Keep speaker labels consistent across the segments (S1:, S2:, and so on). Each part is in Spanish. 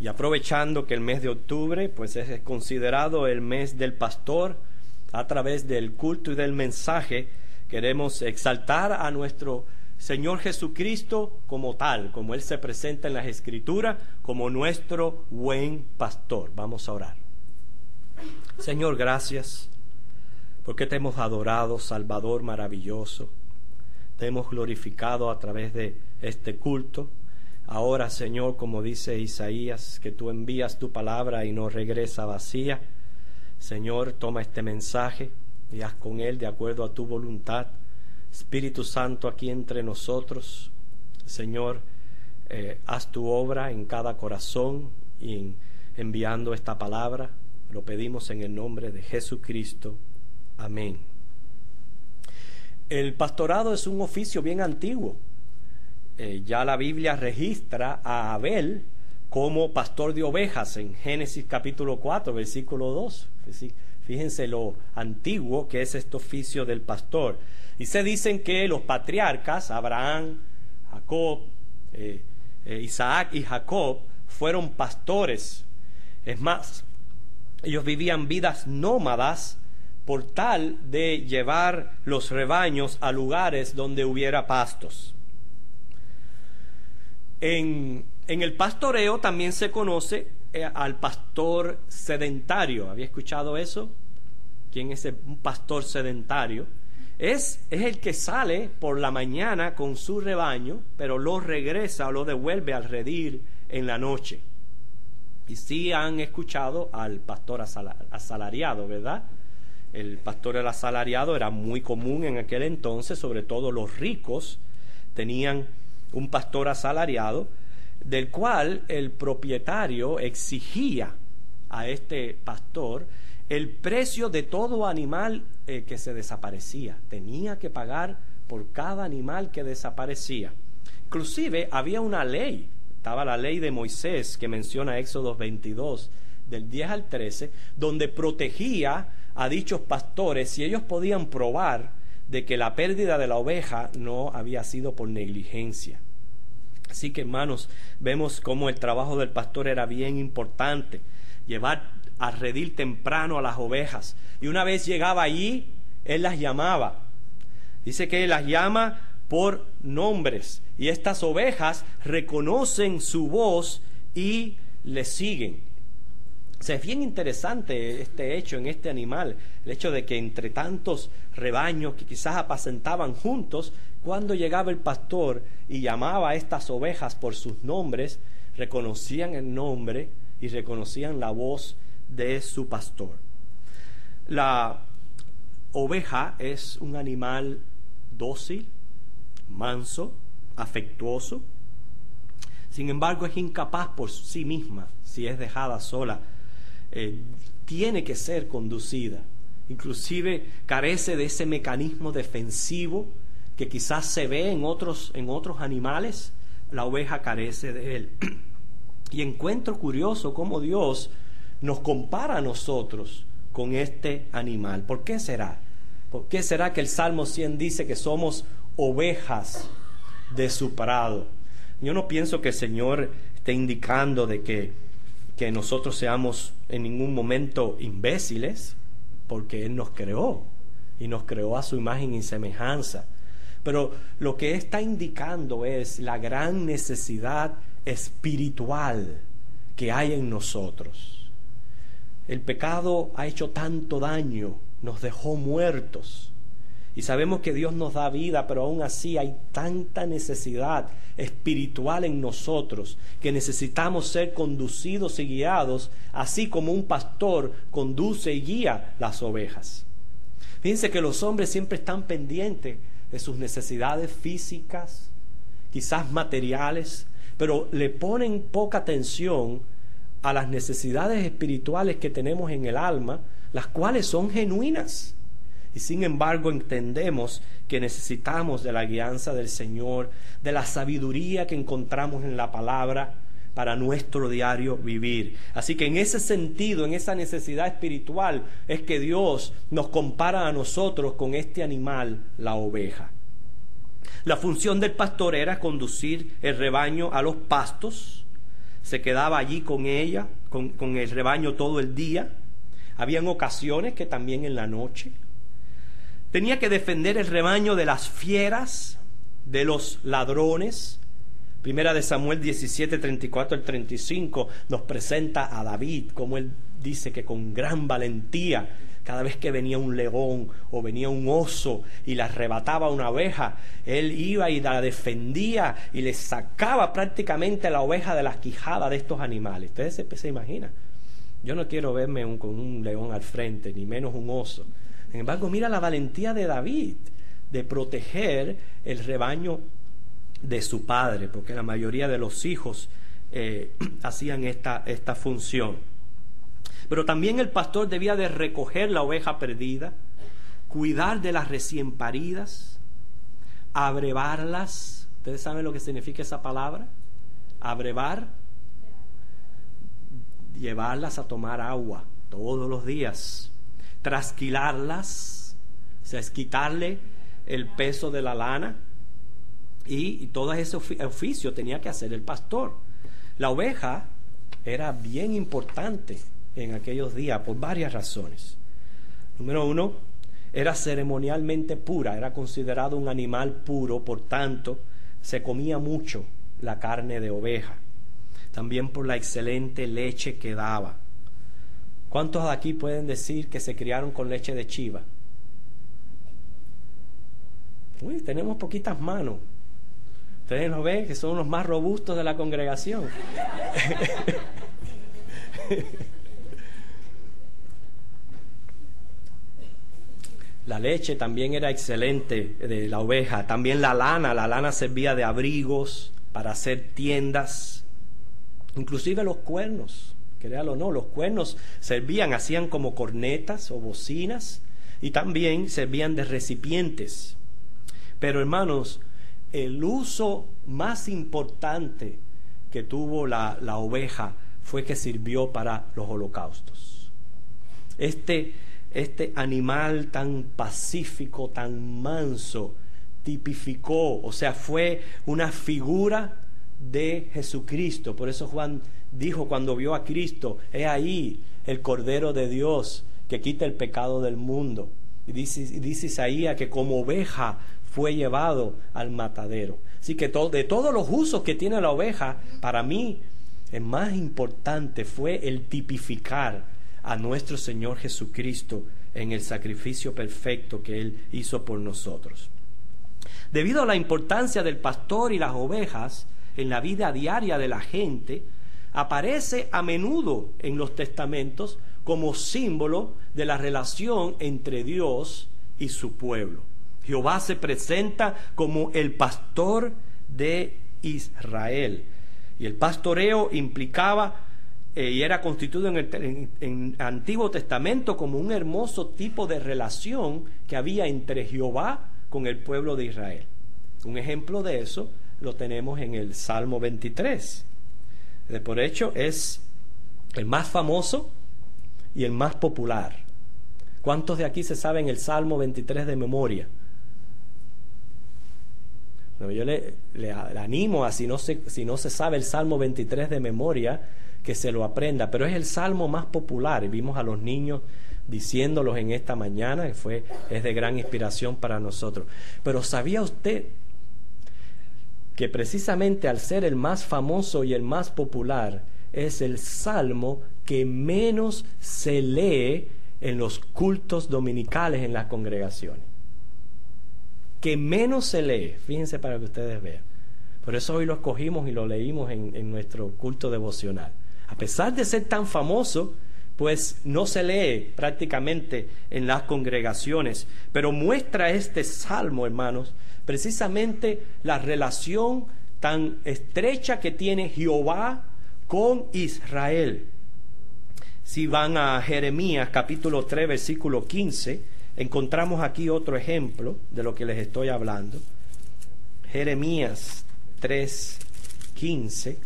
S1: Y aprovechando que el mes de octubre pues es considerado el mes del pastor, a través del culto y del mensaje queremos exaltar a nuestro Señor Jesucristo como tal, como Él se presenta en las Escrituras, como nuestro buen pastor. Vamos a orar. Señor, gracias porque te hemos adorado, Salvador maravilloso. Te hemos glorificado a través de este culto. Ahora, Señor, como dice Isaías, que tú envías tu palabra y no regresa vacía. Señor, toma este mensaje y haz con él de acuerdo a tu voluntad. Espíritu Santo, aquí entre nosotros, Señor, haz tu obra en cada corazón y enviando esta palabra. Lo pedimos en el nombre de Jesucristo. Amén. El pastorado es un oficio bien antiguo. Ya la Biblia registra a Abel como pastor de ovejas en Génesis capítulo 4, versículo 2. Fíjense lo antiguo que es este oficio del pastor. Y se dicen que los patriarcas, Abraham, Jacob, Isaac y Jacob, fueron pastores. Es más, ellos vivían vidas nómadas por tal de llevar los rebaños a lugares donde hubiera pastos. En el pastoreo también se conoce al pastor sedentario. ¿Había escuchado eso? ¿Quién es un pastor sedentario? Es el que sale por la mañana con su rebaño, pero lo regresa o lo devuelve al redil en la noche. Y sí han escuchado al pastor asalariado, ¿verdad? El pastor asalariado era muy común en aquel entonces, sobre todo los ricos tenían un pastor asalariado, del cual el propietario exigía a este pastor el precio de todo animal que se desaparecía. Tenía que pagar por cada animal que desaparecía. Inclusive había una ley, estaba la ley de Moisés que menciona Éxodo 22, del 10 al 13, donde protegía a dichos pastores si ellos podían probar de que la pérdida de la oveja no había sido por negligencia. Así que, hermanos, vemos cómo el trabajo del pastor era bien importante. Llevar al redil temprano a las ovejas. Y una vez llegaba allí, él las llamaba. Dice que él las llama por nombres. Y estas ovejas reconocen su voz y le siguen. O sea, es bien interesante este hecho en este animal, el hecho de que entre tantos rebaños que quizás apacentaban juntos, cuando llegaba el pastor y llamaba a estas ovejas por sus nombres, reconocían el nombre y reconocían la voz de su pastor. La oveja es un animal dócil, manso, afectuoso. Sin embargo, es incapaz por sí misma, si es dejada sola. Tiene que ser conducida. Inclusive carece de ese mecanismo defensivo que quizás se ve en otros animales. La oveja carece de él. Y encuentro curioso cómo Dios nos compara a nosotros con este animal. ¿Por qué será? ¿Por qué será que el Salmo 100 dice que somos ovejas de su prado? Yo no pienso que el Señor esté indicando de que nosotros seamos en ningún momento imbéciles, porque Él nos creó y nos creó a su imagen y semejanza. Pero lo que está indicando es la gran necesidad espiritual que hay en nosotros. El pecado ha hecho tanto daño, nos dejó muertos. Y sabemos que Dios nos da vida, pero aún así hay tanta necesidad espiritual en nosotros que necesitamos ser conducidos y guiados, así como un pastor conduce y guía las ovejas. Fíjense que los hombres siempre están pendientes de sus necesidades físicas, quizás materiales, pero le ponen poca atención a las necesidades espirituales que tenemos en el alma, las cuales son genuinas. Y sin embargo entendemos que necesitamos de la guianza del Señor, de la sabiduría que encontramos en la palabra para nuestro diario vivir. Así que en ese sentido, en esa necesidad espiritual, es que Dios nos compara a nosotros con este animal, la oveja. La función del pastor era conducir el rebaño a los pastos, se quedaba allí con ella, con el rebaño todo el día. Habían ocasiones que también en la noche. Tenía que defender el rebaño de las fieras, de los ladrones. Primera de Samuel 17, 34 al 35 nos presenta a David, como él dice que con gran valentía, cada vez que venía un león o venía un oso y le arrebataba una oveja, él iba y la defendía y le sacaba prácticamente la oveja de las quijadas de estos animales. Ustedes se imaginan. Yo no quiero verme con un león al frente, ni menos un oso. Sin embargo, mira la valentía de David de proteger el rebaño de su padre, porque la mayoría de los hijos hacían esta función. Pero también el pastor debía de recoger la oveja perdida, cuidar de las recién paridas, abrevarlas. ¿Ustedes saben lo que significa esa palabra? Abrevar. Llevarlas a tomar agua todos los días. Trasquilarlas, o sea, es quitarle el peso de la lana. Y todo ese oficio tenía que hacer el pastor. La oveja era bien importante en aquellos días por varias razones. Número uno, era ceremonialmente pura, era considerado un animal puro, por tanto, se comía mucho la carne de oveja. También por la excelente leche que daba. ¿Cuántos de aquí pueden decir que se criaron con leche de chiva? Uy, tenemos poquitas manos. Ustedes lo ven, que son los más robustos de la congregación. La leche también era excelente de la oveja. También la lana servía de abrigos para hacer tiendas. Inclusive los cuernos, créalo o no, los cuernos servían, hacían como cornetas o bocinas, y también servían de recipientes. Pero hermanos, el uso más importante que tuvo la oveja fue que sirvió para los holocaustos. Este animal tan pacífico, tan manso, tipificó, o sea, fue una figura de Jesucristo. Por eso Juan dijo cuando vio a Cristo: he ahí el Cordero de Dios que quita el pecado del mundo. Y dice Isaías que como oveja fue llevado al matadero. Así que de todos los usos que tiene la oveja, para mí el más importante fue el tipificar a nuestro Señor Jesucristo en el sacrificio perfecto que Él hizo por nosotros. Debido a la importancia del pastor y las ovejas en la vida diaria de la gente, aparece a menudo en los testamentos como símbolo de la relación entre Dios y su pueblo. Jehová se presenta como el pastor de Israel, y el pastoreo implicaba y era constituido en el Antiguo Testamento como un hermoso tipo de relación que había entre Jehová con el pueblo de Israel. Un ejemplo de eso lo tenemos en el Salmo 23. Por hecho, es el más famoso y el más popular. ¿Cuántos de aquí se saben el Salmo 23 de memoria? Bueno, yo le animo a, si no se sabe el Salmo 23 de memoria, que se lo aprenda, pero es el salmo más popular, y vimos a los niños diciéndolos en esta mañana, que es de gran inspiración para nosotros. Pero ¿sabía usted que precisamente al ser el más famoso y el más popular, es el salmo que menos se lee en los cultos dominicales en las congregaciones? Que menos se lee, fíjense para que ustedes vean. Por eso hoy lo escogimos y lo leímos en nuestro culto devocional. A pesar de ser tan famoso, pues no se lee prácticamente en las congregaciones, pero muestra este salmo, hermanos, precisamente la relación tan estrecha que tiene Jehová con Israel. Si van a Jeremías capítulo 3 versículo 15, encontramos aquí otro ejemplo de lo que les estoy hablando. Jeremías 3:15.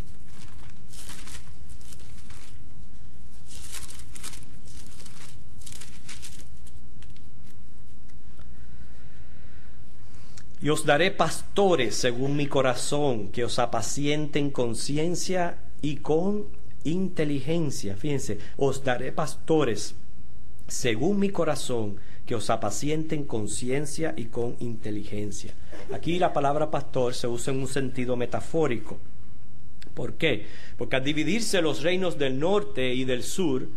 S1: Y os daré pastores según mi corazón, que os apacienten con ciencia y con inteligencia. Fíjense, os daré pastores según mi corazón, que os apacienten con ciencia y con inteligencia. Aquí la palabra pastor se usa en un sentido metafórico. ¿Por qué? Porque al dividirse los reinos del norte y del sur,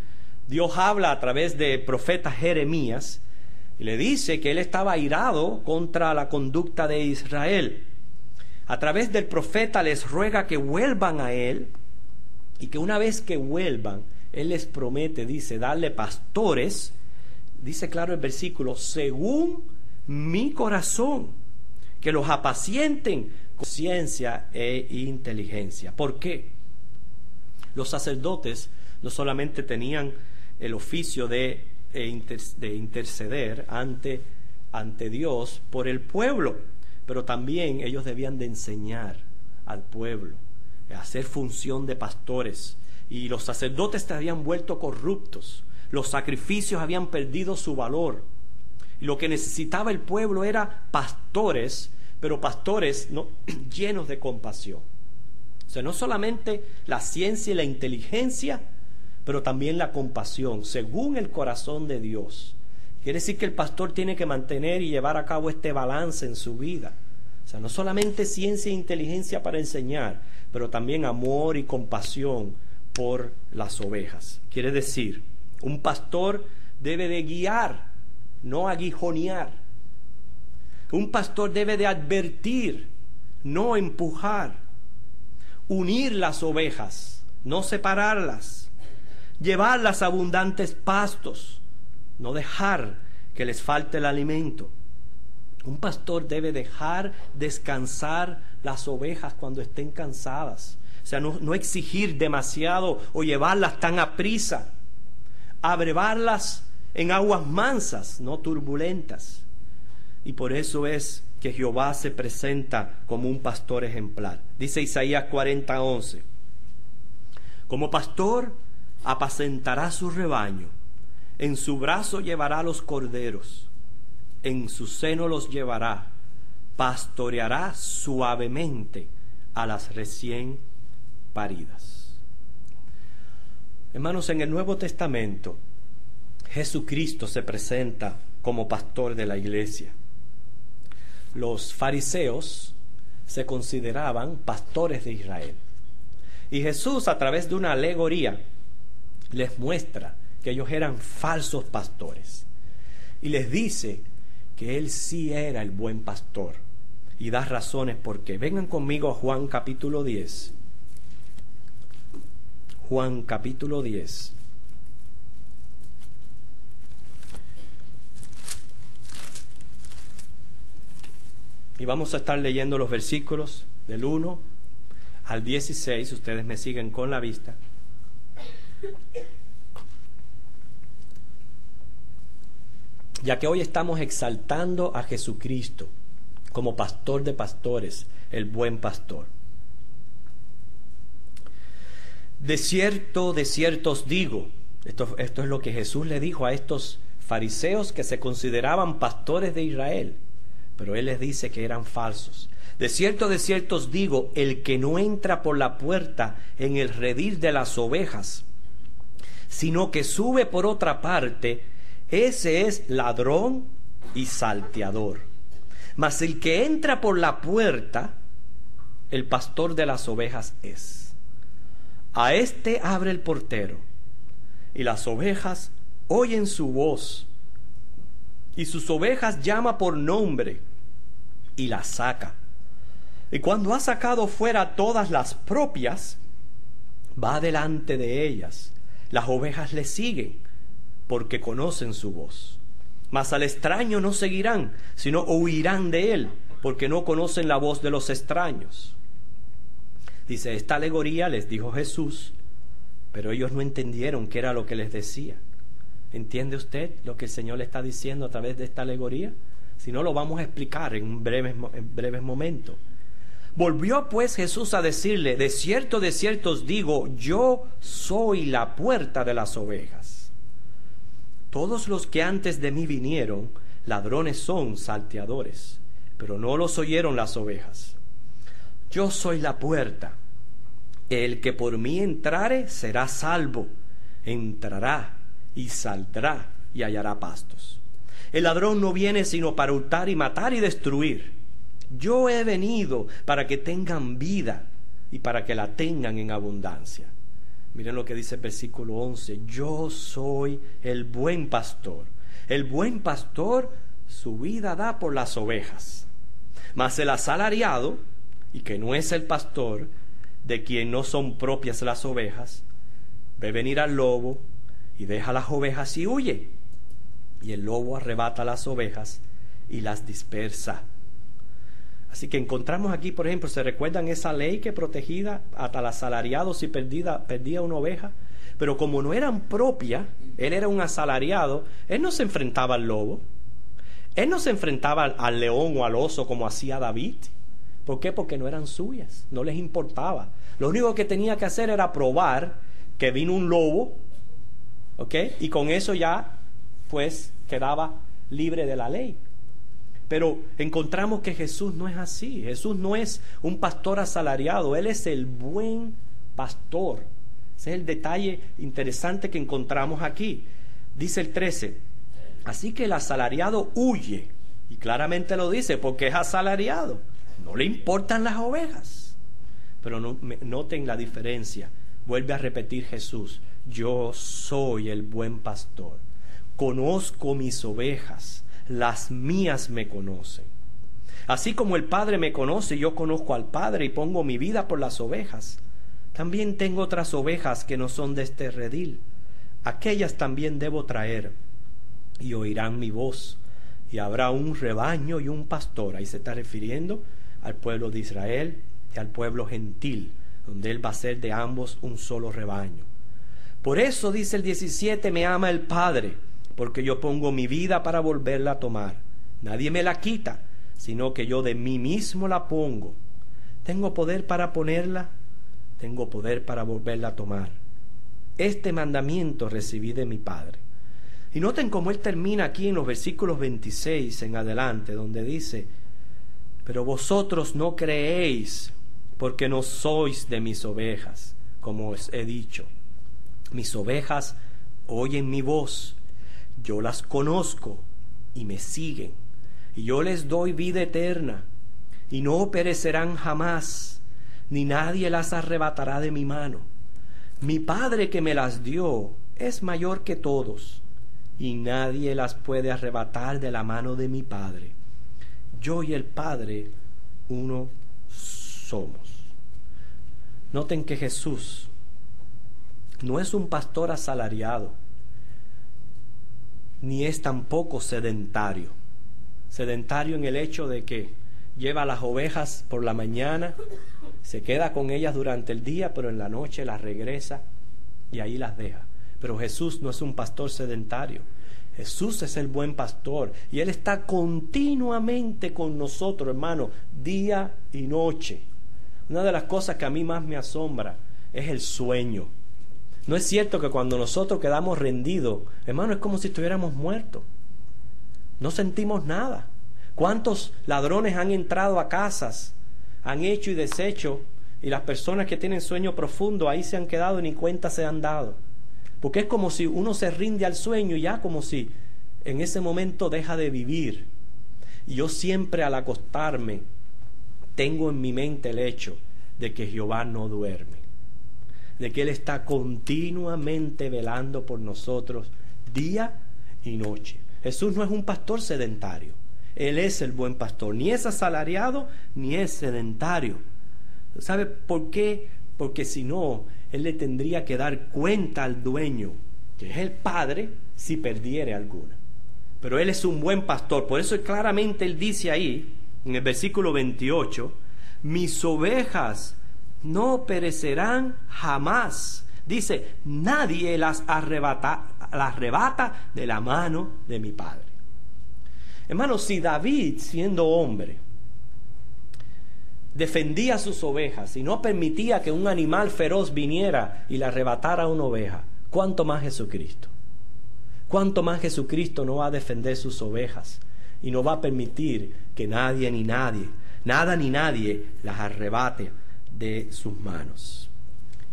S1: Dios habla a través de profeta Jeremías y le dice que él estaba airado contra la conducta de Israel. A través del profeta les ruega que vuelvan a él y que una vez que vuelvan, él les promete, dice, darle pastores, dice claro el versículo, según mi corazón, que los apacienten con ciencia e inteligencia. ¿Por qué? Los sacerdotes no solamente tenían el oficio de interceder ante Dios por el pueblo, pero también ellos debían de enseñar al pueblo, hacer función de pastores. Y los sacerdotes se habían vuelto corruptos, los sacrificios habían perdido su valor, y lo que necesitaba el pueblo era pastores, pero pastores no, llenos de compasión. O sea, no solamente la ciencia y la inteligencia, pero también la compasión, según el corazón de Dios. Quiere decir que el pastor tiene que mantener y llevar a cabo este balance en su vida. O sea, no solamente ciencia e inteligencia para enseñar, pero también amor y compasión por las ovejas. Quiere decir, un pastor debe de guiar, no aguijonear. Un pastor debe de advertir, no empujar. Unir las ovejas, no separarlas. Llevarlas a abundantes pastos, no dejar que les falte el alimento. Un pastor debe dejar descansar las ovejas cuando estén cansadas. O sea, no exigir demasiado o llevarlas tan a prisa. Abrevarlas en aguas mansas, no turbulentas. Y por eso es que Jehová se presenta como un pastor ejemplar. Dice Isaías 40:11. Como pastor apacentará su rebaño, en su brazo llevará los corderos, en su seno los llevará, pastoreará suavemente a las recién paridas. Hermanos, en el Nuevo Testamento, Jesucristo se presenta como pastor de la iglesia. Los fariseos se consideraban pastores de Israel. Y Jesús, a través de una alegoría, les muestra que ellos eran falsos pastores. Y les dice que Él sí era el buen pastor. Y da razones por qué. Vengan conmigo a Juan capítulo 10. Juan capítulo 10. Y vamos a estar leyendo los versículos del 1 al 16. Ustedes me siguen con la vista. Ya que hoy estamos exaltando a Jesucristo como pastor de pastores, el buen pastor. De cierto os digo, esto es lo que Jesús le dijo a estos fariseos que se consideraban pastores de Israel, pero Él les dice que eran falsos. De cierto os digo, el que no entra por la puerta en el redil de las ovejas, sino que sube por otra parte, ese es ladrón y salteador. Mas el que entra por la puerta, el pastor de las ovejas es. A éste abre el portero, y las ovejas oyen su voz, y sus ovejas llama por nombre, y las saca. Y cuando ha sacado fuera todas las propias, va delante de ellas. Las ovejas le siguen, porque conocen su voz. Mas al extraño no seguirán, sino huirán de él, porque no conocen la voz de los extraños. Dice, esta alegoría les dijo Jesús, pero ellos no entendieron qué era lo que les decía. ¿Entiende usted lo que el Señor le está diciendo a través de esta alegoría? Si no, lo vamos a explicar en breves momentos. Volvió pues Jesús a decirle, de cierto os digo, yo soy la puerta de las ovejas. Todos los que antes de mí vinieron, ladrones son, salteadores, pero no los oyeron las ovejas. Yo soy la puerta. El que por mí entrare será salvo, entrará y saldrá y hallará pastos. El ladrón no viene sino para hurtar y matar y destruir. Yo he venido para que tengan vida y para que la tengan en abundancia. Miren lo que dice el versículo 11. Yo soy el buen pastor. El buen pastor su vida da por las ovejas. Mas el asalariado, y que no es el pastor, de quien no son propias las ovejas, ve venir al lobo y deja las ovejas y huye. Y el lobo arrebata las ovejas y las dispersa. Así que encontramos aquí, por ejemplo, ¿se recuerdan esa ley que protegía hasta el asalariado si perdía una oveja? Pero como no eran propias, él era un asalariado, él no se enfrentaba al lobo, él no se enfrentaba al león o al oso como hacía David. ¿Por qué? Porque no eran suyas, no les importaba. Lo único que tenía que hacer era probar que vino un lobo, ¿ok? Y con eso ya, pues, quedaba libre de la ley. Pero encontramos que Jesús no es así. Jesús no es un pastor asalariado, Él es el buen pastor. Ese es el detalle interesante que encontramos aquí. Dice el 13, así que el asalariado huye, y claramente lo dice porque es asalariado, no le importan las ovejas. Pero noten la diferencia, vuelve a repetir Jesús, yo soy el buen pastor, conozco mis ovejas, las mías me conocen. Así como el Padre me conoce, yo conozco al Padre y pongo mi vida por las ovejas. También tengo otras ovejas que no son de este redil. Aquellas también debo traer, y oirán mi voz, y habrá un rebaño y un pastor. Ahí se está refiriendo al pueblo de Israel y al pueblo gentil, donde Él va a ser de ambos un solo rebaño. Por eso, dice el 17, me ama el Padre, porque yo pongo mi vida para volverla a tomar. Nadie me la quita, sino que yo de mí mismo la pongo. Tengo poder para ponerla, tengo poder para volverla a tomar. Este mandamiento recibí de mi Padre. Y noten cómo Él termina aquí en los versículos 26 en adelante, donde dice, pero vosotros no creéis, porque no sois de mis ovejas, como os he dicho. Mis ovejas oyen mi voz, yo las conozco y me siguen, y yo les doy vida eterna, y no perecerán jamás, ni nadie las arrebatará de mi mano. Mi Padre que me las dio es mayor que todos, y nadie las puede arrebatar de la mano de mi Padre. Yo y el Padre uno somos. Noten que Jesús no es un pastor asalariado, ni es tampoco sedentario. Sedentario en el hecho de que lleva las ovejas por la mañana, se queda con ellas durante el día, pero en la noche las regresa y ahí las deja. Pero Jesús no es un pastor sedentario. Jesús es el buen pastor y Él está continuamente con nosotros, hermano, día y noche. Una de las cosas que a mí más me asombra es el sueño. No es cierto que cuando nosotros quedamos rendidos, hermano, es como si estuviéramos muertos. No sentimos nada. ¿Cuántos ladrones han entrado a casas, han hecho y deshecho, y las personas que tienen sueño profundo ahí se han quedado y ni cuenta se han dado? Porque es como si uno se rinde al sueño y ya como si en ese momento deja de vivir. Y yo siempre al acostarme tengo en mi mente el hecho de que Jehová no duerme, de que Él está continuamente velando por nosotros día y noche. Jesús no es un pastor sedentario, Él es el buen pastor, ni es asalariado ni es sedentario. ¿Sabe por qué? Porque si no, Él le tendría que dar cuenta al dueño, que es el Padre, si perdiere alguna. Pero Él es un buen pastor, por eso claramente Él dice ahí, en el versículo 28, mis ovejas no perecerán jamás. Dice, nadie las arrebata de la mano de mi Padre. Hermano, si David, siendo hombre, defendía sus ovejas y no permitía que un animal feroz viniera y le arrebatara una oveja, ¿cuánto más Jesucristo? ¿Cuánto más Jesucristo no va a defender sus ovejas y no va a permitir que nadie ni nadie, nada ni nadie las arrebate de sus manos?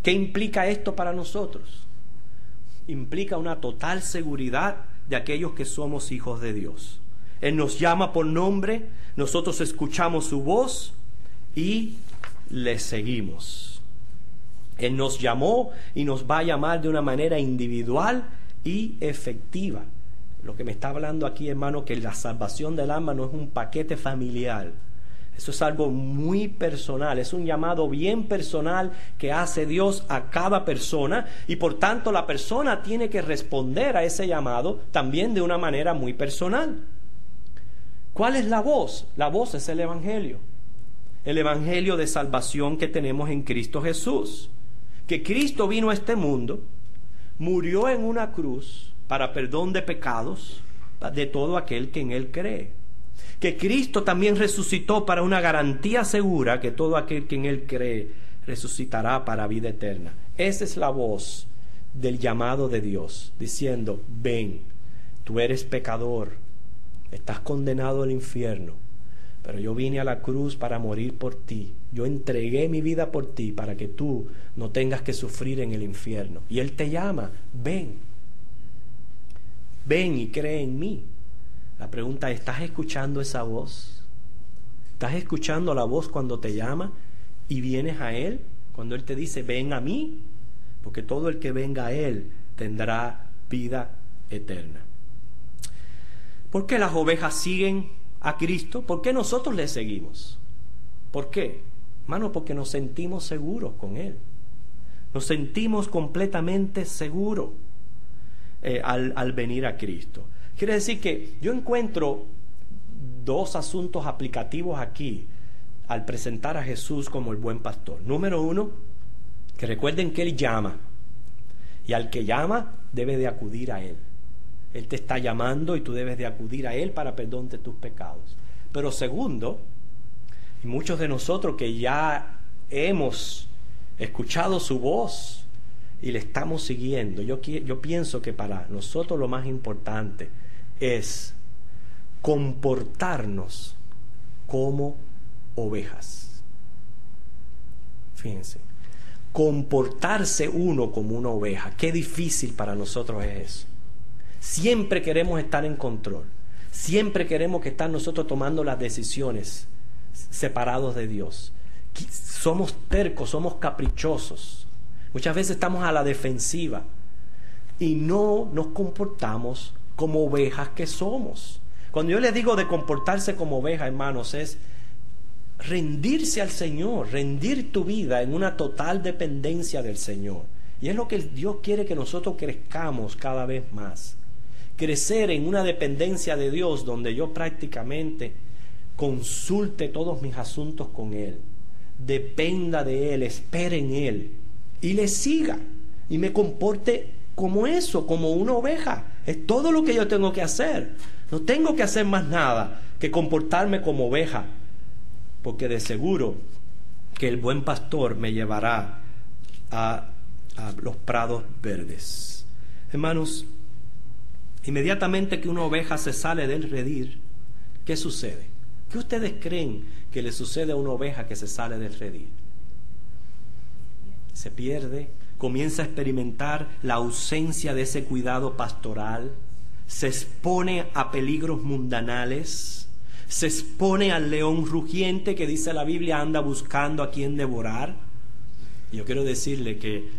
S1: ¿Qué implica esto para nosotros? Implica una total seguridad de aquellos que somos hijos de Dios. Él nos llama por nombre, nosotros escuchamos su voz y le seguimos. Él nos llamó y nos va a llamar de una manera individual y efectiva. Lo que me está hablando aquí, hermano, que la salvación del alma no es un paquete familiar. Eso es algo muy personal, es un llamado bien personal que hace Dios a cada persona, y por tanto la persona tiene que responder a ese llamado también de una manera muy personal. ¿Cuál es la voz? La voz es el Evangelio de salvación que tenemos en Cristo Jesús. Que Cristo vino a este mundo, murió en una cruz para perdón de pecados de todo aquel que en Él cree. Que Cristo también resucitó para una garantía segura que todo aquel que en Él cree resucitará para vida eterna. Esa es la voz del llamado de Dios, diciendo: ven, tú eres pecador, estás condenado al infierno, pero yo vine a la cruz para morir por ti. Yo entregué mi vida por ti para que tú no tengas que sufrir en el infierno. Y Él te llama: ven, ven y cree en mí. La pregunta es: ¿estás escuchando esa voz? ¿Estás escuchando la voz cuando te llama y vienes a Él? Cuando Él te dice: ven a mí, porque todo el que venga a Él tendrá vida eterna. ¿Por qué las ovejas siguen a Cristo? ¿Por qué nosotros le seguimos? ¿Por qué? Hermano, porque nos sentimos seguros con Él. Nos sentimos completamente seguros al venir a Cristo. Quiere decir que yo encuentro dos asuntos aplicativos aquí al presentar a Jesús como el buen pastor. Número uno, que recuerden que Él llama, y al que llama debe de acudir a Él. Él te está llamando y tú debes de acudir a Él para perdón de tus pecados. Pero segundo, y muchos de nosotros que ya hemos escuchado su voz y le estamos siguiendo, yo pienso que para nosotros lo más importante es comportarnos como ovejas. Fíjense, comportarse uno como una oveja. Qué difícil para nosotros es eso. Siempre queremos estar en control. Siempre queremos que estar nosotros tomando las decisiones separados de Dios. Somos tercos, somos caprichosos. Muchas veces estamos a la defensiva y no nos comportamos como ovejas que somos. Cuando yo les digo de comportarse como oveja, hermanos, es rendirse al Señor, rendir tu vida en una total dependencia del Señor. Y es lo que Dios quiere, que nosotros crezcamos cada vez más. Crecer en una dependencia de Dios donde yo prácticamente consulte todos mis asuntos con Él, dependa de Él, espere en Él y le siga y me comporte como eso, como una oveja. Es todo lo que yo tengo que hacer. No tengo que hacer más nada que comportarme como oveja, porque de seguro que el buen pastor me llevará a los prados verdes. Hermanos, inmediatamente que una oveja se sale del redil, ¿qué sucede? ¿Qué ustedes creen que le sucede a una oveja que se sale del redil? Se pierde, comienza a experimentar la ausencia de ese cuidado pastoral, se expone a peligros mundanales, se expone al león rugiente que dice la Biblia anda buscando a quien devorar. Y yo quiero decirle que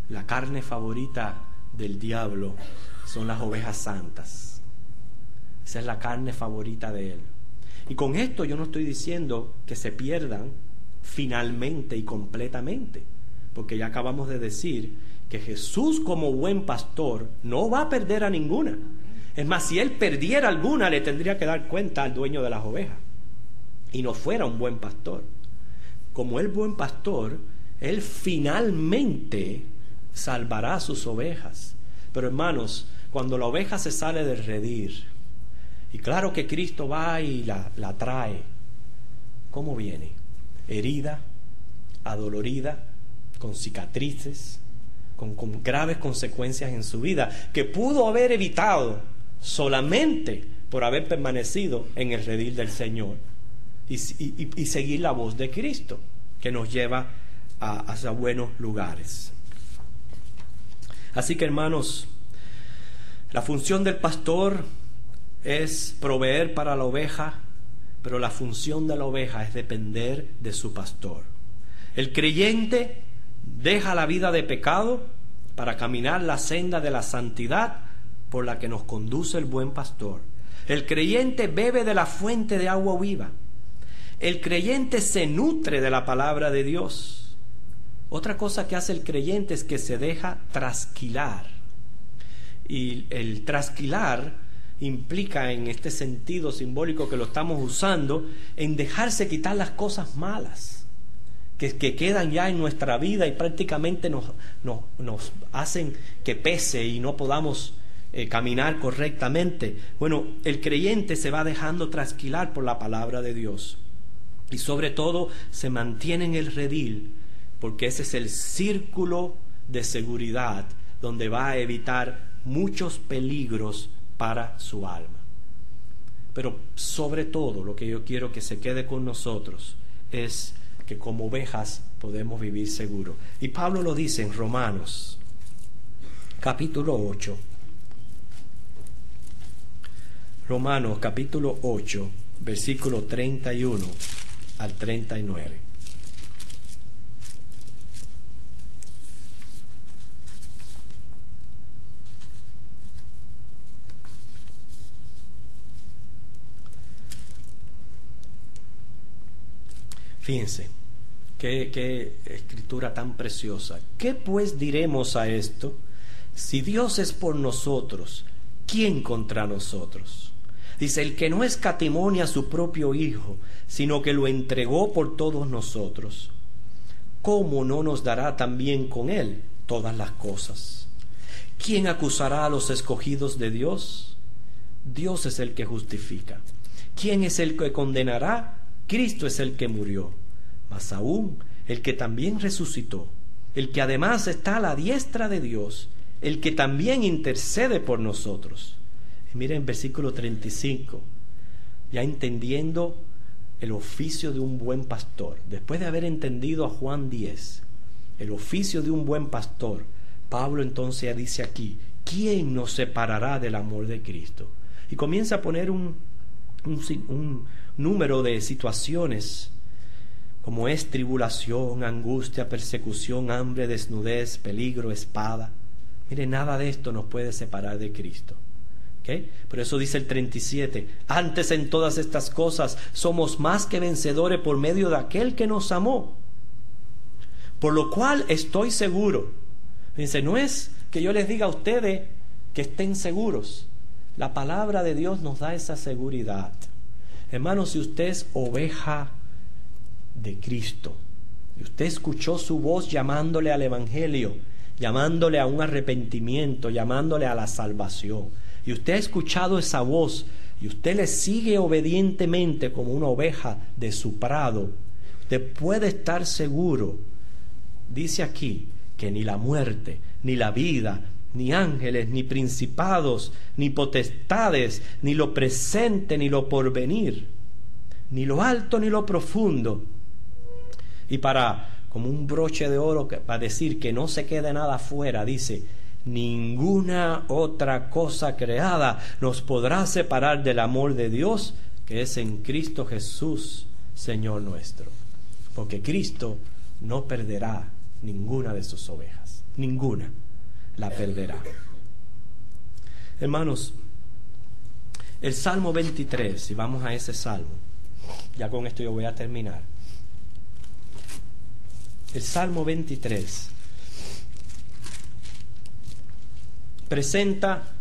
S1: la carne favorita del diablo son las ovejas santas. Esa es la carne favorita de él. Y con esto yo no estoy diciendo que se pierdan finalmente y completamente, porque ya acabamos de decir que Jesús como buen pastor no va a perder a ninguna. Es más, si Él perdiera alguna, le tendría que dar cuenta al dueño de las ovejas y no fuera un buen pastor. Como el buen pastor, Él finalmente salvará a sus ovejas. Pero hermanos, cuando la oveja se sale del redil, y claro que Cristo va y la trae, ¿cómo viene? Herida, adolorida, con cicatrices, con graves consecuencias en su vida, que pudo haber evitado solamente por haber permanecido en el redil del Señor y seguir la voz de Cristo, que nos lleva hacia buenos lugares. Así que, hermanos, la función del pastor es proveer para la oveja, pero la función de la oveja es depender de su pastor. El creyente deja la vida de pecado para caminar la senda de la santidad por la que nos conduce el buen pastor. El creyente bebe de la fuente de agua viva. El creyente se nutre de la palabra de Dios. Otra cosa que hace el creyente es que se deja trasquilar. Y el trasquilar implica, en este sentido simbólico que lo estamos usando, en dejarse quitar las cosas malas que quedan ya en nuestra vida y prácticamente nos hacen que pese y no podamos caminar correctamente. Bueno, el creyente se va dejando trasquilar por la palabra de Dios y sobre todo se mantiene en el redil, porque ese es el círculo de seguridad donde va a evitar muchos peligros para su alma. Pero sobre todo lo que yo quiero que se quede con nosotros es que como ovejas podemos vivir seguros. Y Pablo lo dice en Romanos capítulo 8. Romanos capítulo 8, versículo 31 al 39. Fíjense, qué escritura tan preciosa. ¿Qué pues diremos a esto? Si Dios es por nosotros, ¿quién contra nosotros? Dice, el que no escatimó a su propio Hijo, sino que lo entregó por todos nosotros, ¿cómo no nos dará también con Él todas las cosas? ¿Quién acusará a los escogidos de Dios? Dios es el que justifica. ¿Quién es el que condenará? Cristo es el que murió, mas aún el que también resucitó, el que además está a la diestra de Dios, el que también intercede por nosotros. Y miren versículo 35, ya entendiendo el oficio de un buen pastor, después de haber entendido a Juan 10, el oficio de un buen pastor, Pablo entonces dice aquí, ¿quién nos separará del amor de Cristo? Y comienza a poner un número de situaciones como es tribulación, angustia, persecución, hambre, desnudez, peligro, espada. Mire, nada de esto nos puede separar de Cristo. ¿Okay? Por eso dice el 37, antes en todas estas cosas somos más que vencedores por medio de aquel que nos amó. Por lo cual estoy seguro. Dice, no es que yo les diga a ustedes que estén seguros. La palabra de Dios nos da esa seguridad. Hermano, si usted es oveja de Cristo, y usted escuchó su voz llamándole al Evangelio, llamándole a un arrepentimiento, llamándole a la salvación, y usted ha escuchado esa voz, y usted le sigue obedientemente como una oveja de su prado, usted puede estar seguro, dice aquí, que ni la muerte, ni la vida, ni ángeles, ni principados, ni potestades, ni lo presente, ni lo porvenir, ni lo alto, ni lo profundo. Y como un broche de oro, para decir que no se quede nada afuera, dice, ninguna otra cosa creada nos podrá separar del amor de Dios, que es en Cristo Jesús, Señor nuestro. Porque Cristo no perderá ninguna de sus ovejas, ninguna la perderá. Hermanos, el Salmo 23, si vamos a ese Salmo, ya con esto yo voy a terminar. El Salmo 23 presenta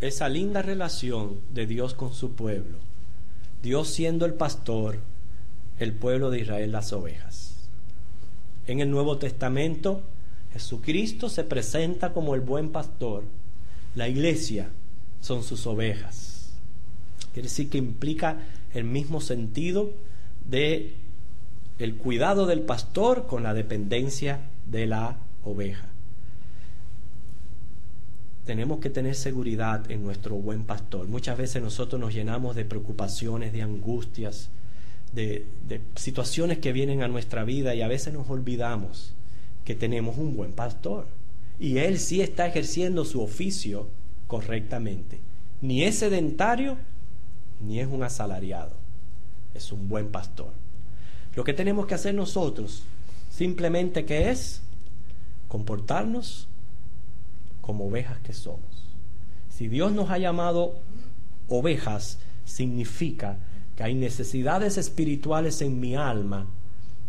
S1: esa linda relación de Dios con su pueblo, Dios siendo el pastor, el pueblo de Israel las ovejas. En el Nuevo Testamento Jesucristo se presenta como el buen pastor, la iglesia son sus ovejas. Quiere decir que implica el mismo sentido de el cuidado del pastor con la dependencia de la oveja. Tenemos que tener seguridad en nuestro buen pastor. Muchas veces nosotros nos llenamos de preocupaciones, de angustias, de situaciones que vienen a nuestra vida y a veces nos olvidamos que tenemos un buen pastor y él sí está ejerciendo su oficio correctamente. Ni es sedentario, ni es un asalariado. Es un buen pastor. Lo que tenemos que hacer nosotros, simplemente que es comportarnos como ovejas que somos. Si Dios nos ha llamado ovejas, significa que hay necesidades espirituales en mi alma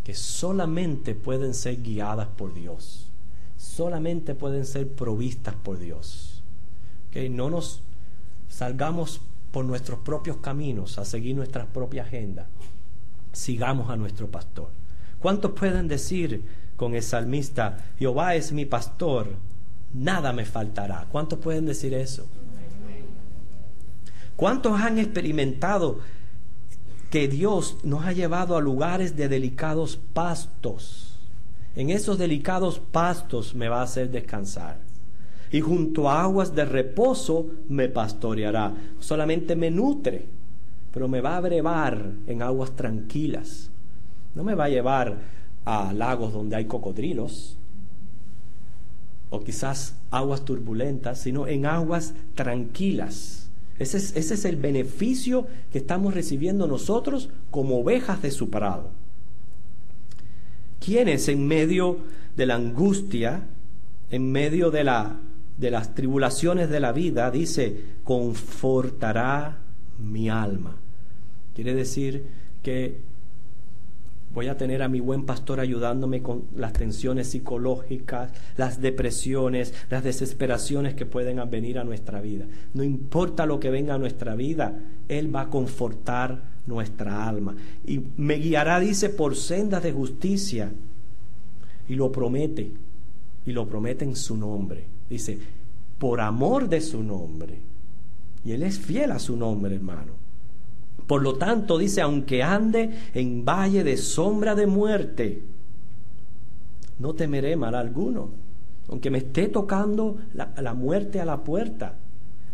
S1: que solamente pueden ser guiadas por Dios, solamente pueden ser provistas por Dios. ¿Okay? No nos salgamos por nuestros propios caminos a seguir nuestra propia agenda. Sigamos a nuestro pastor. ¿Cuántos pueden decir con el salmista, Jehová es mi pastor, nada me faltará? ¿Cuántos pueden decir eso? ¿Cuántos han experimentado que Dios nos ha llevado a lugares de delicados pastos? En esos delicados pastos me va a hacer descansar. Y junto a aguas de reposo me pastoreará. No solamente me nutre, pero me va a brevar en aguas tranquilas. No me va a llevar a lagos donde hay cocodrilos, o quizás aguas turbulentas, sino en aguas tranquilas. Ese es el beneficio que estamos recibiendo nosotros como ovejas de su prado. ¿Quiénes en medio de la angustia, en medio de las tribulaciones de la vida, dice, confortará mi alma? Quiere decir que voy a tener a mi buen pastor ayudándome con las tensiones psicológicas, las depresiones, las desesperaciones que pueden venir a nuestra vida. No importa lo que venga a nuestra vida, Él va a confortar nuestra alma. Y me guiará, dice, por sendas de justicia. Y lo promete en su nombre. Dice, por amor de su nombre. Y Él es fiel a su nombre, hermano. Por lo tanto, dice, aunque ande en valle de sombra de muerte, no temeré mal alguno. Aunque me esté tocando la muerte a la puerta,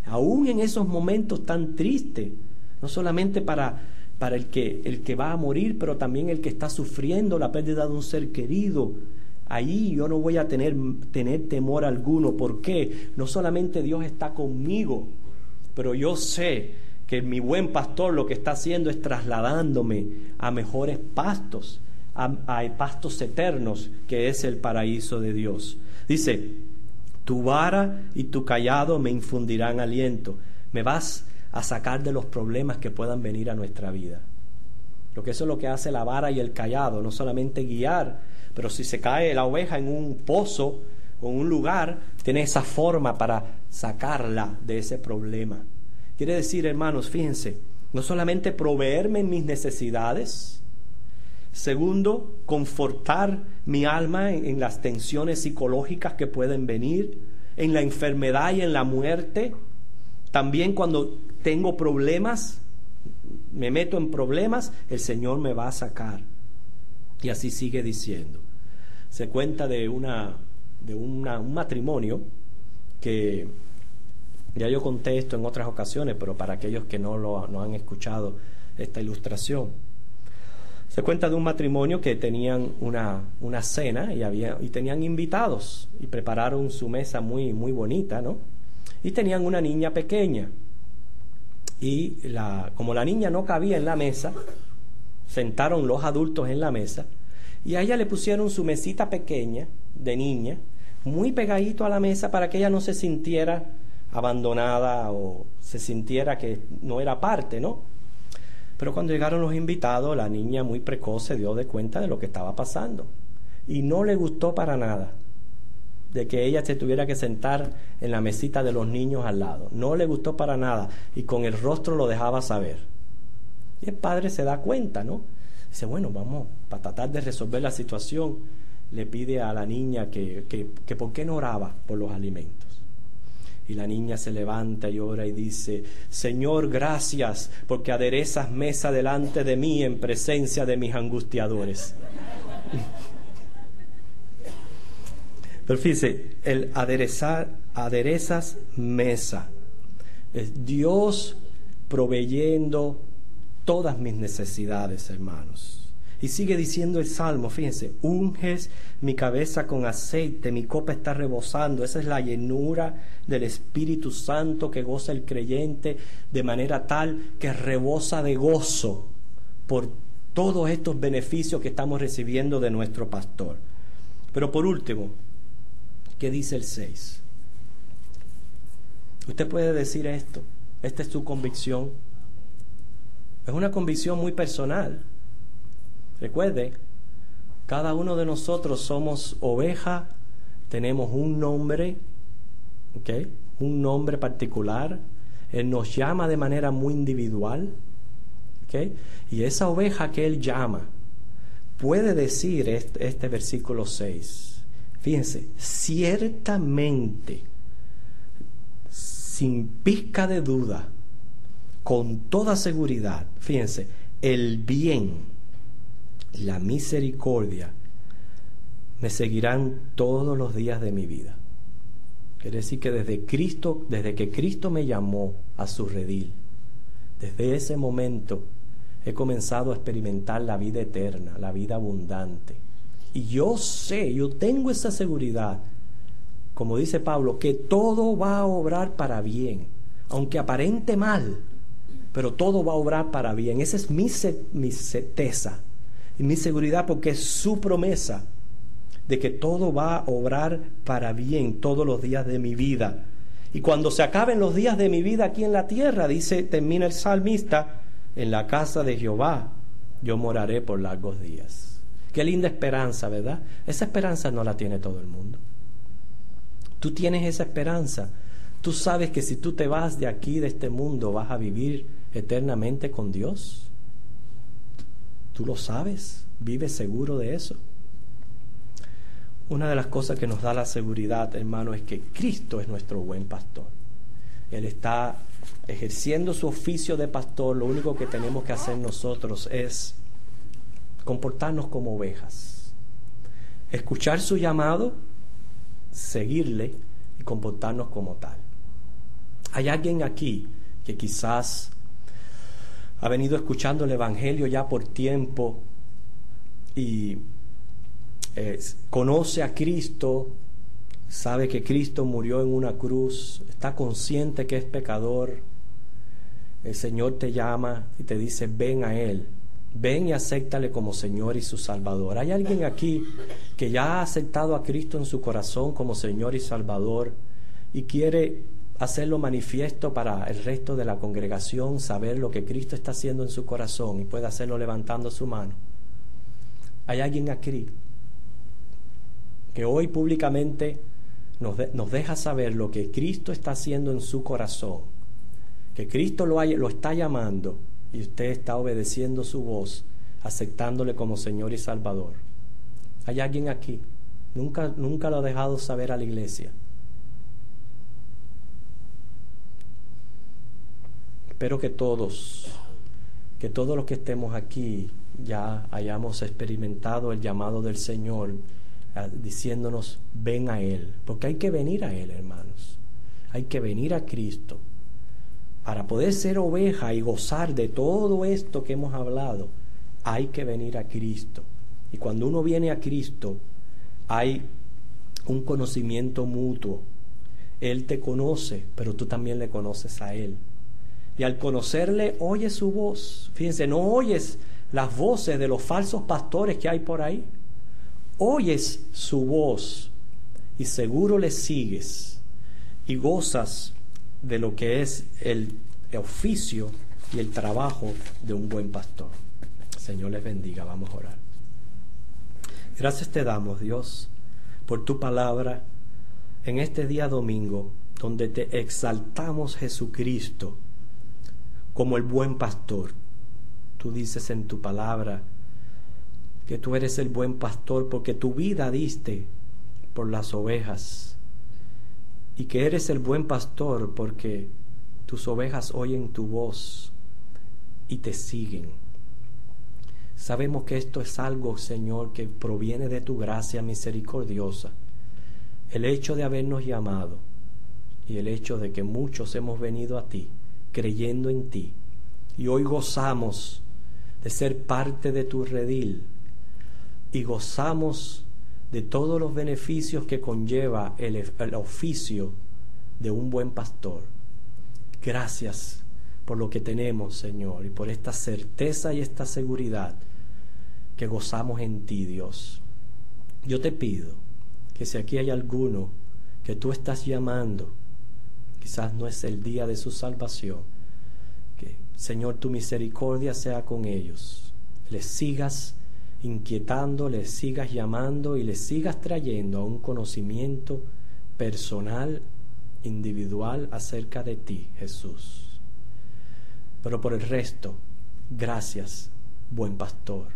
S1: aún en esos momentos tan tristes, no solamente para el que va a morir, pero también el que está sufriendo la pérdida de un ser querido, ahí yo no voy a tener temor alguno. ¿Por qué? No solamente Dios está conmigo, pero yo sé que mi buen pastor lo que está haciendo es trasladándome a mejores pastos, a pastos eternos, que es el paraíso de Dios. Dice, tu vara y tu cayado me infundirán aliento. Me vas a sacar de los problemas que puedan venir a nuestra vida. Lo que eso es lo que hace la vara y el cayado, no solamente guiar, pero si se cae la oveja en un pozo o en un lugar, tiene esa forma para sacarla de ese problema. Quiere decir, hermanos, fíjense, no solamente proveerme en mis necesidades, segundo, confortar mi alma en las tensiones psicológicas que pueden venir, en la enfermedad y en la muerte. También cuando tengo problemas, me meto en problemas, el Señor me va a sacar. Y así sigue diciendo. Se cuenta de un matrimonio que, ya yo conté esto en otras ocasiones, pero para aquellos que no han escuchado esta ilustración, se cuenta de un matrimonio que tenían una cena y tenían invitados y prepararon su mesa muy, muy bonita, ¿no? Y tenían una niña pequeña y como la niña no cabía en la mesa, sentaron los adultos en la mesa y a ella le pusieron su mesita pequeña de niña muy pegadito a la mesa para que ella no se sintiera abandonada o se sintiera que no era parte, ¿no? Pero cuando llegaron los invitados, la niña muy precoz se dio de cuenta de lo que estaba pasando y no le gustó para nada de que ella se tuviera que sentar en la mesita de los niños al lado. No le gustó para nada y con el rostro lo dejaba saber. Y el padre se da cuenta, ¿no? Dice, bueno, vamos, para tratar de resolver la situación, le pide a la niña que por qué no oraba por los alimentos. Y la niña se levanta y ora y dice, Señor, gracias porque aderezas mesa delante de mí en presencia de mis angustiadores. Pero fíjese, el aderezas mesa. Es Dios proveyendo todas mis necesidades, hermanos. Y sigue diciendo el Salmo, fíjense, unges mi cabeza con aceite, mi copa está rebosando. Esa es la llenura del Espíritu Santo que goza el creyente de manera tal que rebosa de gozo por todos estos beneficios que estamos recibiendo de nuestro pastor. Pero por último, ¿qué dice el 6? Usted puede decir esto, esta es su convicción. Es una convicción muy personal. Recuerde, cada uno de nosotros somos oveja, tenemos un nombre, ¿ok? Un nombre particular. Él nos llama de manera muy individual, ¿ok? Y esa oveja que Él llama puede decir este versículo 6. Fíjense, ciertamente, sin pizca de duda, con toda seguridad, fíjense, el bien y la misericordia me seguirán todos los días de mi vida. Quiere decir que desde que Cristo me llamó a su redil, desde ese momento he comenzado a experimentar la vida eterna, la vida abundante. Y yo tengo esa seguridad, como dice Pablo, que todo va a obrar para bien, aunque aparente mal, pero todo va a obrar para bien. Esa es mi certeza y mi seguridad, porque es su promesa de que todo va a obrar para bien todos los días de mi vida. Y cuando se acaben los días de mi vida aquí en la tierra, termina el salmista, en la casa de Jehová yo moraré por largos días. Qué linda esperanza, ¿verdad? Esa esperanza no la tiene todo el mundo. Tú tienes esa esperanza. Tú sabes que si tú te vas de aquí, de este mundo, vas a vivir eternamente con Dios. Tú lo sabes, vives seguro de eso. Una de las cosas que nos da la seguridad, hermano, es que Cristo es nuestro buen pastor. Él está ejerciendo su oficio de pastor. Lo único que tenemos que hacer nosotros es comportarnos como ovejas, escuchar su llamado, seguirle y comportarnos como tal. Hay alguien aquí que quizás ha venido escuchando el Evangelio ya por tiempo y conoce a Cristo, sabe que Cristo murió en una cruz, está consciente que es pecador. El Señor te llama y te dice, ven a Él, ven y acéptale como Señor y su Salvador. ¿Hay alguien aquí que ya ha aceptado a Cristo en su corazón como Señor y Salvador y quiere hacerlo manifiesto para el resto de la congregación, saber lo que Cristo está haciendo en su corazón y puede hacerlo levantando su mano? ¿Hay alguien aquí que hoy públicamente nos deja saber lo que Cristo está haciendo en su corazón, que Cristo lo está llamando y usted está obedeciendo su voz, aceptándole como Señor y Salvador? ¿Hay alguien aquí? Nunca lo ha dejado saber a la iglesia. Espero que todos los que estemos aquí ya hayamos experimentado el llamado del Señor, diciéndonos, ven a Él, porque hay que venir a Él, hermanos. Hay que venir a Cristo para poder ser oveja y gozar de todo esto que hemos hablado. Hay que venir a Cristo, y cuando uno viene a Cristo hay un conocimiento mutuo. Él te conoce, pero tú también le conoces a Él, y al conocerle oyes su voz. Fíjense, no oyes las voces de los falsos pastores que hay por ahí. Oyes su voz y seguro le sigues y gozas de lo que es el oficio y el trabajo de un buen pastor. Señor les bendiga. Vamos a orar. Gracias te damos, Dios, por tu palabra en este día domingo, donde te exaltamos, Jesucristo, como el buen pastor. Tú dices en tu palabra que tú eres el buen pastor porque tu vida diste por las ovejas, y que eres el buen pastor porque tus ovejas oyen tu voz y te siguen. Sabemos que esto es algo, Señor, que proviene de tu gracia misericordiosa, el hecho de habernos llamado y el hecho de que muchos hemos venido a ti creyendo en ti, y hoy gozamos de ser parte de tu redil, y gozamos de todos los beneficios que conlleva el oficio de un buen pastor. Gracias por lo que tenemos, Señor, y por esta certeza y esta seguridad que gozamos en ti, Dios. Yo te pido que si aquí hay alguno que tú estás llamando, quizás no es el día de su salvación, que, Señor, tu misericordia sea con ellos. Les sigas inquietando, les sigas llamando y les sigas trayendo a un conocimiento personal, individual acerca de ti, Jesús. Pero por el resto, gracias, buen pastor.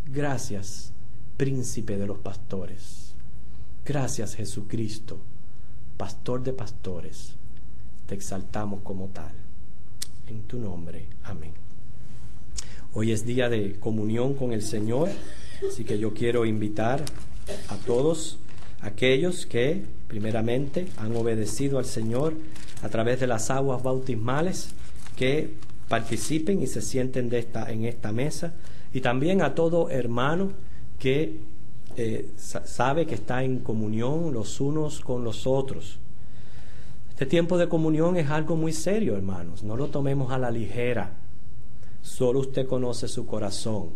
S1: Gracias, príncipe de los pastores. Gracias, Jesucristo, pastor de pastores. Te exaltamos como tal. En tu nombre, amén. Hoy es día de comunión con el Señor, así que yo quiero invitar a todos aquellos que primeramente han obedecido al Señor a través de las aguas bautismales, que participen y se sienten en esta mesa, y también a todo hermano que sabe que está en comunión los unos con los otros. Este tiempo de comunión es algo muy serio, hermanos, no lo tomemos a la ligera. Solo usted conoce su corazón.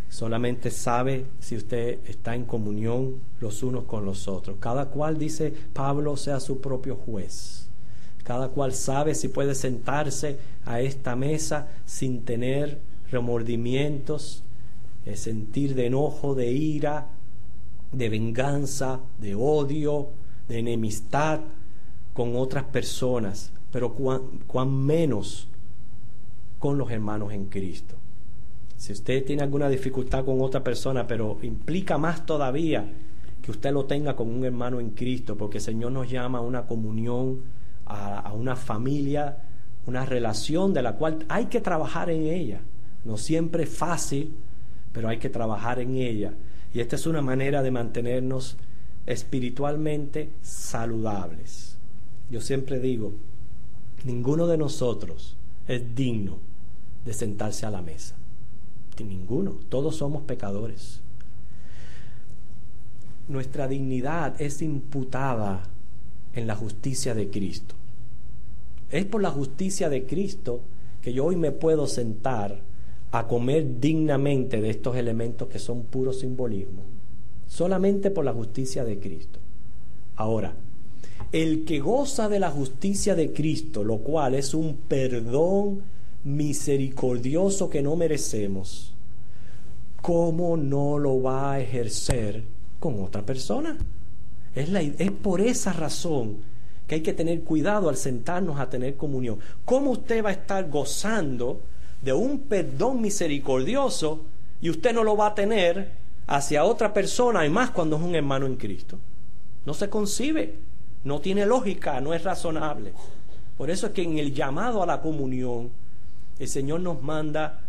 S1: Solamente sabe si usted está en comunión los unos con los otros. Cada cual, dice Pablo, sea su propio juez. Cada cual sabe si puede sentarse a esta mesa sin tener remordimientos, sentir de enojo, de ira, de venganza, de odio, de enemistad con otras personas, pero cuán menos con los hermanos en Cristo. Si usted tiene alguna dificultad con otra persona, pero implica más todavía que usted lo tenga con un hermano en Cristo, porque el Señor nos llama a una comunión, a una familia, una relación de la cual hay que trabajar en ella. No siempre es fácil, pero hay que trabajar en ella. Y esta es una manera de mantenernos espiritualmente saludables. Yo siempre digo, ninguno de nosotros es digno de sentarse a la mesa. Ninguno. Todos somos pecadores. Nuestra dignidad es imputada en la justicia de Cristo. Es por la justicia de Cristo que yo hoy me puedo sentar a comer dignamente de estos elementos que son puro simbolismo. Solamente por la justicia de Cristo. Ahora, el que goza de la justicia de Cristo, lo cual es un perdón misericordioso que no merecemos, ¿cómo no lo va a ejercer con otra persona? Es por esa razón que hay que tener cuidado al sentarnos a tener comunión. ¿Cómo usted va a estar gozando de un perdón misericordioso y usted no lo va a tener hacia otra persona, y más cuando es un hermano en Cristo? No se concibe, no tiene lógica, no es razonable. Por eso es que en el llamado a la comunión, el Señor nos manda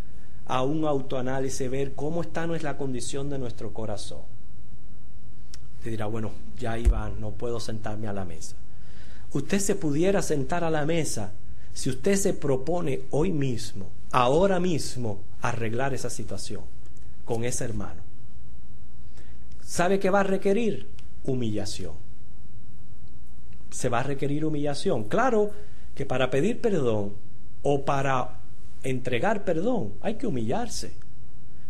S1: a un autoanálisis, ver cómo está la condición de nuestro corazón. Usted dirá, bueno, ya Iván, no puedo sentarme a la mesa. Usted se pudiera sentar a la mesa si usted se propone hoy mismo, ahora mismo, arreglar esa situación con ese hermano. ¿Sabe qué va a requerir? Humillación. Se va a requerir humillación. Claro que para pedir perdón o para entregar perdón hay que humillarse,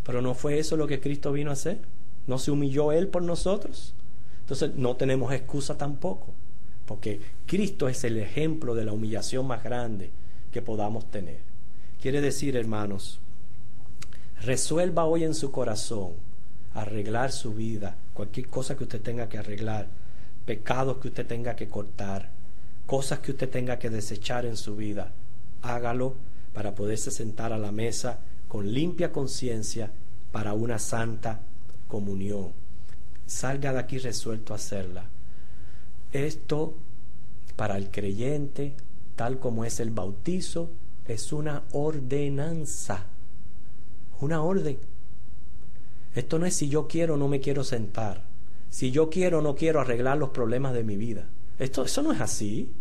S1: pero ¿no fue eso lo que Cristo vino a hacer? ¿No se humilló Él por nosotros? Entonces no tenemos excusa tampoco, porque Cristo es el ejemplo de la humillación más grande que podamos tener. Quiere decir, hermanos, resuelva hoy en su corazón arreglar su vida, cualquier cosa que usted tenga que arreglar, pecados que usted tenga que cortar, cosas que usted tenga que desechar en su vida. Hágalo para poderse sentar a la mesa con limpia conciencia para una santa comunión. Salga de aquí resuelto a hacerla. Esto, para el creyente, tal como es el bautizo, es una ordenanza, una orden. Esto no es si yo quiero o no me quiero sentar, si yo quiero o no quiero arreglar los problemas de mi vida. Eso no es así.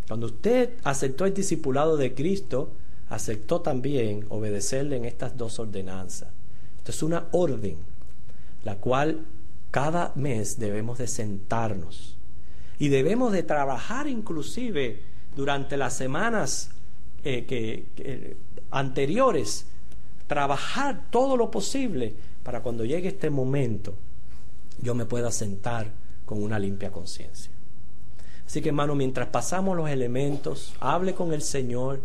S1: Cuando usted aceptó el discipulado de Cristo, aceptó también obedecerle en estas dos ordenanzas. Esto es una orden, la cual cada mes debemos de sentarnos y debemos de trabajar inclusive durante las semanas anteriores, trabajar todo lo posible para cuando llegue este momento yo me pueda sentar con una limpia conciencia. Así que, hermano, mientras pasamos los elementos, hable con el Señor,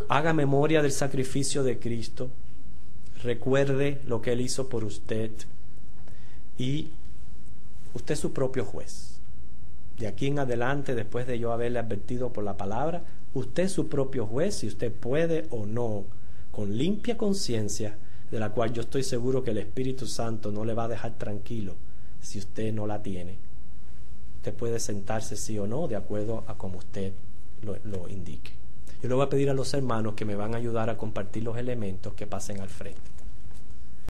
S1: haga memoria del sacrificio de Cristo, recuerde lo que Él hizo por usted, y usted es su propio juez. De aquí en adelante, después de yo haberle advertido por la palabra, usted es su propio juez y usted puede o no, con limpia conciencia, de la cual yo estoy seguro que el Espíritu Santo no le va a dejar tranquilo si usted no la tiene. Usted puede sentarse sí o no, de acuerdo a como usted lo indique. Yo le voy a pedir a los hermanos que me van a ayudar a compartir los elementos que pasen al frente.